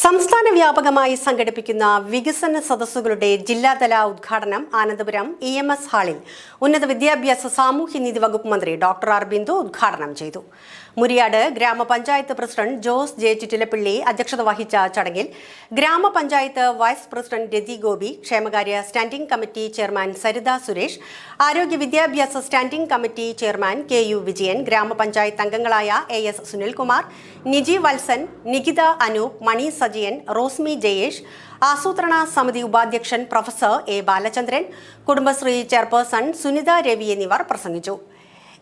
സംസ്ഥാന വ്യാപകമായി സംഘടിപ്പിക്കുന്ന വികസന സദസ്സുകളുടെ ജില്ലാതല ഉദ്ഘാടനം ആനന്ദപുരം EMS ഹാളിൽ ഉന്നത വിദ്യാഭ്യാസ സാമൂഹ്യനീതി വകുപ്പ് മന്ത്രി ഡോക്ടർ ആർ ബിന്ദു ഉദ്ഘാടനം ചെയ്തു. മുരിയാട് ഗ്രാമപഞ്ചായത്ത് പ്രസിഡന്റ് ജോസ് ജെ ചിറ്റിലപ്പിള്ളി അധ്യക്ഷത വഹിച്ച ചടങ്ങിൽ ഗ്രാമപഞ്ചായത്ത് വൈസ് പ്രസിഡന്റ് രതി ഗോപി, ക്ഷേമകാര്യ standing committee chairman Saritha Suresh, ആരോഗ്യ വിദ്യാഭ്യാസ standing committee chairman KU Vijayan, ഗ്രാമപഞ്ചായത്ത് അംഗങ്ങളായ AS സുനിൽകുമാർ, നിജി വത്സൻ, നികിത അനൂപ്, മണി സജിയൻ, റോസ്മി ജയേഷ്, ആസൂത്രണ സമിതി ഉപാധ്യക്ഷൻ professor A Balachandran, Kudumbashree chairperson Sunitha Ravi എന്നിവർ പ്രസംഗിച്ചു.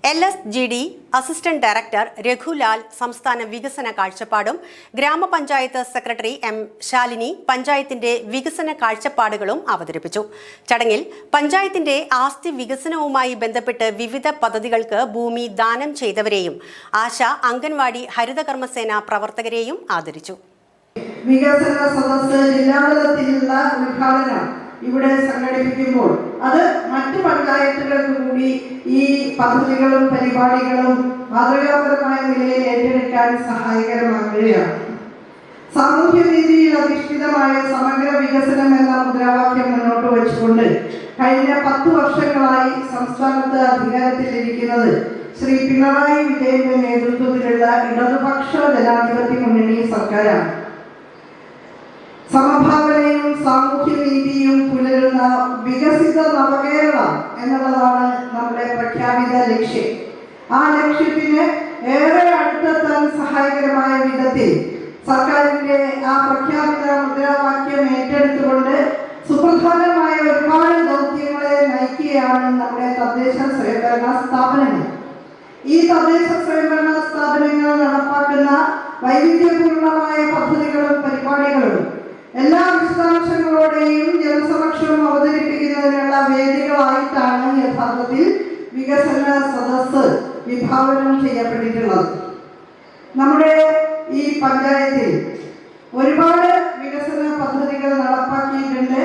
LSGD അസിസ്റ്റന്റ് ഡയറക്ടർ രഘുലാൽ സംസ്ഥാന വികസന കാഴ്ചപ്പാടും ഗ്രാമപഞ്ചായത്ത് സെക്രട്ടറി M ശാലിനി പഞ്ചായത്തിന്റെ വികസന കാഴ്ചപ്പാടുകളും അവതരിപ്പിച്ചു. ചടങ്ങിൽ പഞ്ചായത്തിന്റെ ആസ്തി വികസനവുമായി ബന്ധപ്പെട്ട് വിവിധ പദ്ധതികൾക്ക് ഭൂമി ദാനം ചെയ്തവരെയും ആശ, അംഗൻവാടി, ഹരിതകർമ്മസേന പ്രവർത്തകരെയും ആദരിച്ചു. വികസന സദസ്സ് ജില്ലാതലത്തിലുള്ള ഉദ്ഘാടനം ഇവിടെ സംഘടിപ്പിക്കുമ്പോൾ അത് മറ്റു പഞ്ചായത്തുകൾക്ക് കൂടി ഈ പദ്ധതികളും പരിപാടികളും മാതൃകാപരമായ നിലയിൽ ഏറ്റെടുക്കാൻ സഹായകരമാകുകയാണ്. സാമൂഹ്യനീതിയിൽ അധിഷ്ഠിതമായ സമഗ്ര വികസനം എന്ന മുദ്രാവാക്യം മുന്നോട്ട് വെച്ചുകൊണ്ട് കഴിഞ്ഞ 10 വർഷങ്ങളായി സംസ്ഥാനത്ത് അധികാരത്തിലിരിക്കുന്നത് ശ്രീ പിണറായി വിജയന്റെ നേതൃത്വത്തിലുള്ള ഇടതുപക്ഷ ജനാധിപത്യ മുന്നണി സർക്കാരാണ്. സമഭാവനയും സാമൂഹ്യനീതിയും പുലരുന്ന വികസിത നവകേരളം എന്നുള്ളതാണ് നമ്മുടെ പ്രഖ്യാപിത ലക്ഷ്യം. ആ ലക്ഷ്യത്തിന് ഏറെ അടുത്തെത്താൻ സഹായകരമായ വിധത്തിൽ സർക്കാരിന്റെ ആ പ്രഖ്യാപിത മുദ്രാവാക്യം ഏറ്റെടുത്തുകൊണ്ട് സുപ്രധാനമായ ഒരുപാട് ദൗത്യങ്ങളെ നയിക്കുകയാണ് നമ്മുടെ തദ്ദേശ സ്വയംഭരണ സ്ഥാപനങ്ങൾ. ഈ തദ്ദേശ സ്വയംഭരണ സ്ഥാപനങ്ങൾ നടപ്പാക്കുന്ന വൈവിധ്യപൂർണമായ പദ്ധതികളും പരിപാടികളും എല്ലാ വിശദാംശങ്ങളോടെയും ജനസമക്ഷം അവതരിപ്പിക്കുന്നതിനുള്ള വേദികളായിട്ടാണ് യഥാർത്ഥത്തിൽ വികസന സദസ്സ് വിഭാവനം ചെയ്യപ്പെട്ടിട്ടുള്ളത്. നമ്മുടെ ഈ പഞ്ചായത്തിൽ ഒരുപാട് വികസന പദ്ധതികൾ നടപ്പാക്കിയിട്ടുണ്ട്.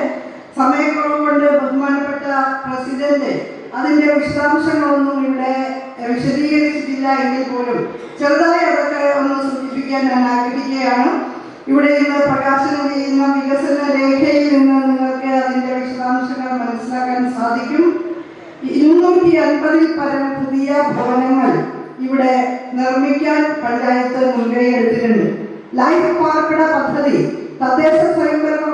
സമയക്കുറവ് കൊണ്ട് ബഹുമാനപ്പെട്ട പ്രസിഡന്റ് അതിന്റെ വിശദാംശങ്ങളൊന്നും ഇവിടെ വിശദീകരിച്ചിട്ടില്ല എങ്കിൽ പോലും ചെറുതായി അതൊക്കെ ഒന്ന് സൂചിപ്പിക്കാൻ ഞാൻ ആഗ്രഹിക്കുകയാണ്. ഇവിടെ ഇന്ന് പ്രകാശനം ചെയ്യുന്ന വികസന രേഖയിൽ നിന്ന് നിങ്ങൾക്ക് അതിന്റെ വിശദാംശങ്ങൾ മനസ്സിലാക്കാൻ സാധിക്കും. 250-ൽ പരം പുതിയ ഭവനങ്ങൾ ഇവിടെ നിർമ്മിക്കാൻ പഞ്ചായത്ത് മുൻകൈ എടുത്തിട്ടുണ്ട്. ലൈഫ് പാർപ്പിട പദ്ധതി തദ്ദേശ സ്വയംഭരണ